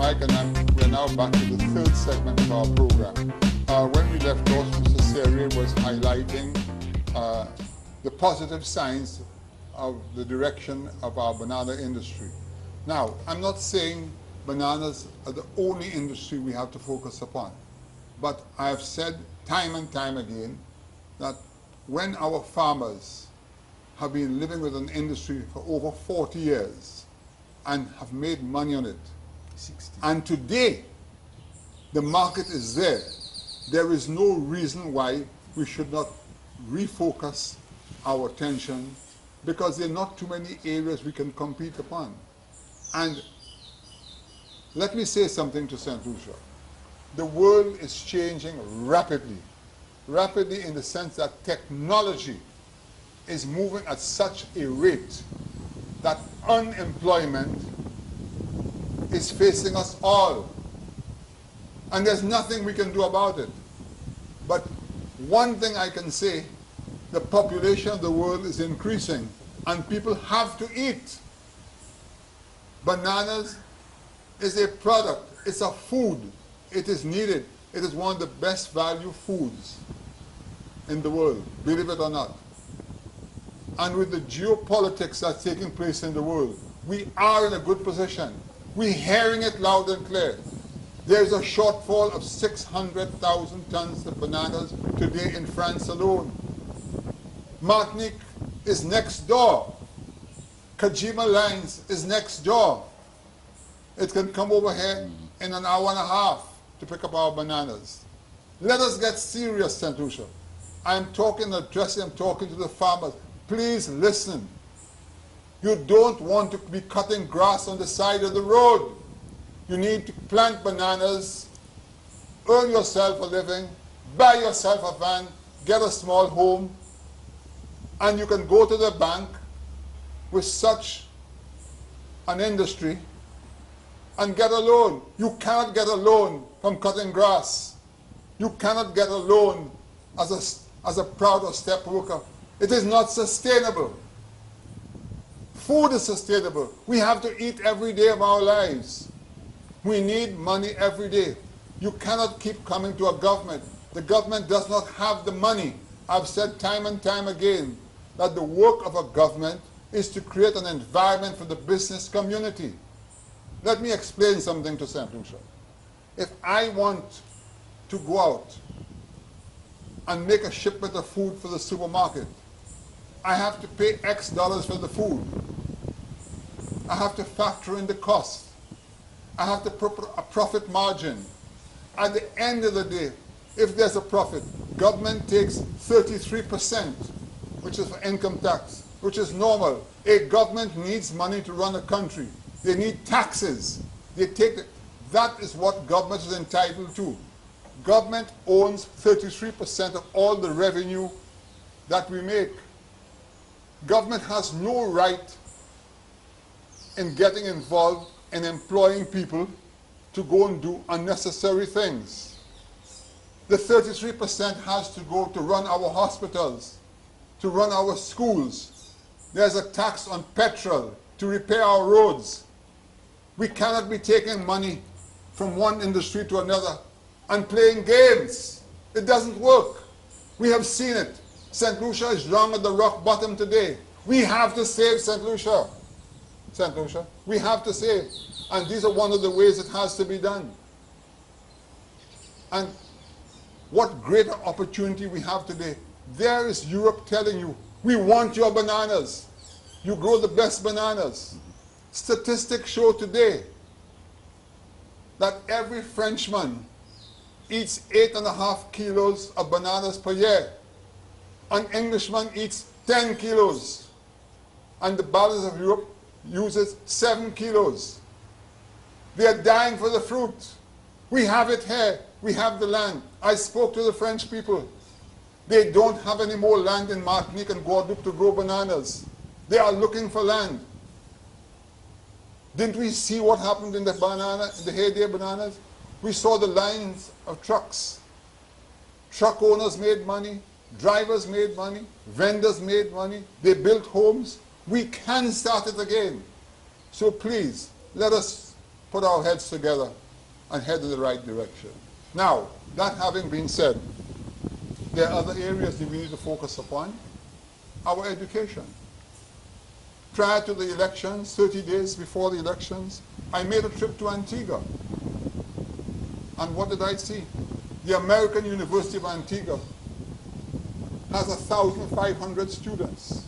Mike, and we're now back to the third segment of our program. When we left off, Mr. Seria was highlighting the positive signs of the direction of our banana industry. Now, I'm not saying bananas are the only industry we have to focus upon, but I have said time and time again that when our farmers have been living with an industry for over 40 years and have made money on it, 60. and today the market is there, there is no reason why we should not refocus our attention, because there are not too many areas we can compete upon. And let me say something to St. Lucia. The world is changing rapidly. Rapidly in the sense that technology is moving at such a rate that unemployment is facing us all. And there's nothing we can do about it. But one thing I can say, the population of the world is increasing and people have to eat. Bananas is a product, it's a food, it is needed. It is one of the best value foods in the world, believe it or not. And with the geopolitics that's taking place in the world, we are in a good position. We're hearing it loud and clear. There's a shortfall of 600,000 tons of bananas today in France alone. Martinique is next door. Kajima Lines is next door. It can come over here in an hour and a half to pick up our bananas. Let us get serious, St. Lucia. I'm talking to the farmers. Please listen. You don't want to be cutting grass on the side of the road. You need to plant bananas, earn yourself a living, buy yourself a van, get a small home, and you can go to the bank with such an industry and get a loan. You cannot get a loan from cutting grass. You cannot get a loan as a proud or step worker. It is not sustainable. Food is sustainable. We have to eat every day of our lives. We need money every day. You cannot keep coming to a government. The government does not have the money. I've said time and time again that the work of a government is to create an environment for the business community. Let me explain something to St. Lucia. If I want to go out and make a shipment of food for the supermarket, I have to pay X dollars for the food. I have to factor in the cost. I have to put a profit margin. At the end of the day, if there's a profit, government takes 33%, which is for income tax, which is normal. A government needs money to run a country. They need taxes. That is what government is entitled to. Government owns 33% of all the revenue that we make. Government has no right in getting involved in employing people to go and do unnecessary things. The 33% has to go to run our hospitals, to run our schools. There's a tax on petrol to repair our roads. We cannot be taking money from one industry to another and playing games. It doesn't work. We have seen it. St. Lucia is wrong at the rock bottom today. We have to save St. Lucia. St. Lucia, we have to save. And these are one of the ways it has to be done. And what greater opportunity we have today. There is Europe telling you, we want your bananas. You grow the best bananas. Statistics show today that every Frenchman eats 8.5 kilos of bananas per year. An Englishman eats 10 kilos. And the balance of Europe uses 7 kilos. They are dying for the fruit. We have it here. We have the land. I spoke to the French people. They don't have any more land in Martinique and Guadeloupe to grow bananas. They are looking for land. Didn't we see what happened in the heyday of bananas? We saw the lines of trucks. Truck owners made money. Drivers made money. Vendors made money. They built homes. We can start it again. So please, let us put our heads together and head in the right direction. Now, that having been said, there are other areas that we need to focus upon. Our education. Prior to the elections, 30 days before the elections, I made a trip to Antigua. And what did I see? The American University of Antigua has 1,500 students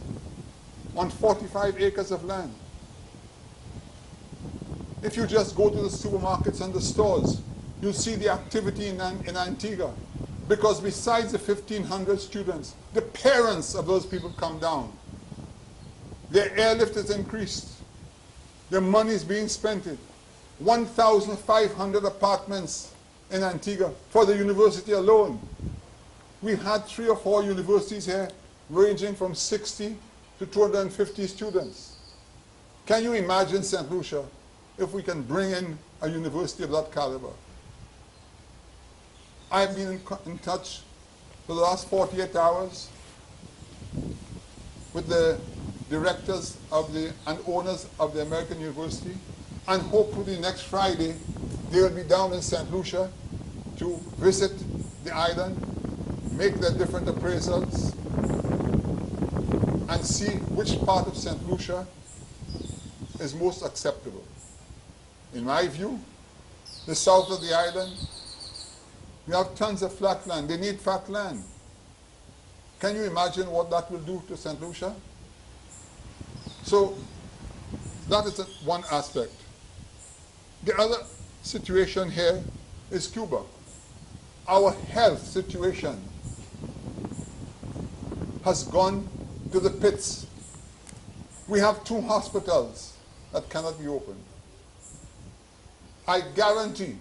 on 45 acres of land. If you just go to the supermarkets and the stores, you'll see the activity in Antigua. Because besides the 1,500 students, the parents of those people come down. Their airlift is increased. Their money is being spent. 1,500 apartments in Antigua for the university alone. We had 3 or 4 universities here ranging from 60 to 250 students. Can you imagine St. Lucia if we can bring in a university of that caliber? I've been in touch for the last 48 hours with the directors of and owners of the American University, and hopefully next Friday they will be down in St. Lucia to visit the island, make their different appraisals, and see which part of St. Lucia is most acceptable. In my view, the south of the island, we have tons of flat land. They need flat land. Can you imagine what that will do to St. Lucia? So that is one aspect. The other situation here is Cuba. Our health situation has gone to the pits. We have 2 hospitals that cannot be opened. I guarantee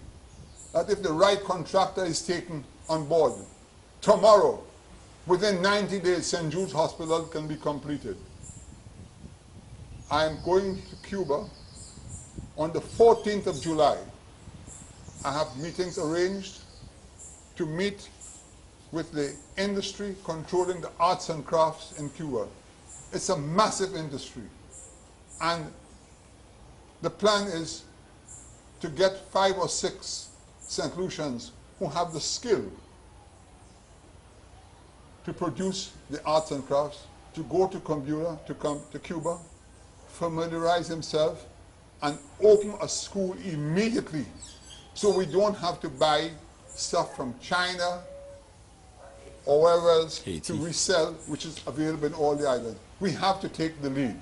that if the right contractor is taken on board, tomorrow, within 90 days, St. Jude's Hospital can be completed. I am going to Cuba on the 14th of July. I have meetings arranged to meet with the industry controlling the arts and crafts in Cuba. It's a massive industry. And the plan is to get 5 or 6 St. Lucians who have the skill to produce the arts and crafts, to go to Cuba, familiarize himself, and open a school immediately, so we don't have to buy stuff from China or wherever else to resell, which is available in all the islands. We have to take the lead.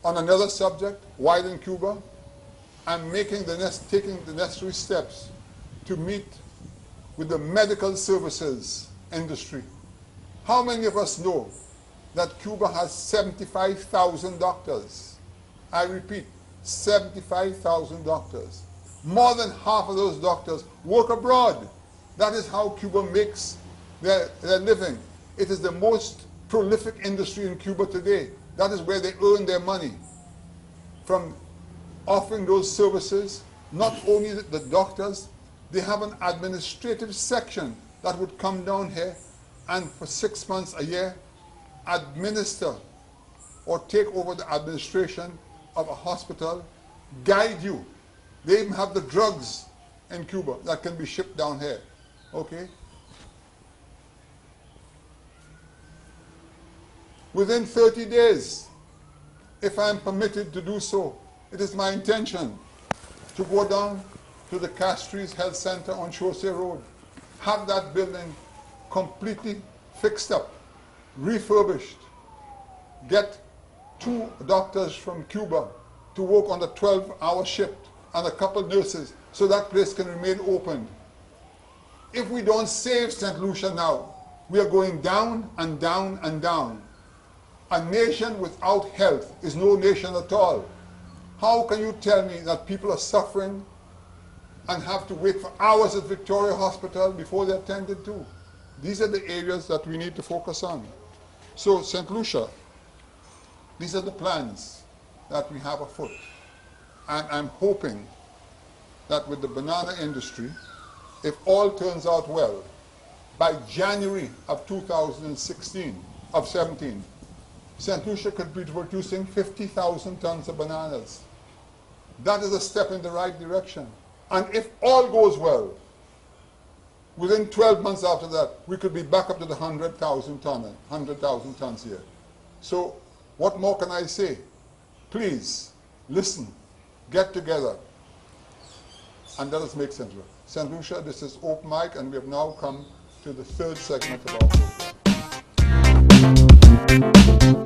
On another subject, while in Cuba, I'm taking the necessary steps to meet with the medical services industry. How many of us know that Cuba has 75,000 doctors? I repeat, 75,000 doctors. More than half of those doctors work abroad. That is how Cuba makes their living. It is the most prolific industry in Cuba today. That is where they earn their money, from offering those services. Not only the doctors, they have an administrative section that would come down here and for 6 months, a year, administer or take over the administration of a hospital, guide you. They even have the drugs in Cuba that can be shipped down here. Okay? Within 30 days, if I am permitted to do so, it is my intention to go down to the Castries Health Center on Chaussee Road, have that building completely fixed up, refurbished, get 2 doctors from Cuba to work on the 12-hour shift and a couple nurses so that place can remain open. If we don't save St. Lucia now, we are going down and down and down. A nation without health is no nation at all. How can you tell me that people are suffering and have to wait for hours at Victoria Hospital before they're attended to? These are the areas that we need to focus on. So, St. Lucia, these are the plans that we have afoot. And I'm hoping that with the banana industry, if all turns out well, by January of 2017, St. Lucia could be producing 50,000 tons of bananas. That is a step in the right direction. And if all goes well, within 12 months after that, we could be back up to the 100,000 tons here. So what more can I say? Please, listen, get together, and let us make St. Lucia. St. Lucia, this is Open Mic, and we have now come to the third segment of our program.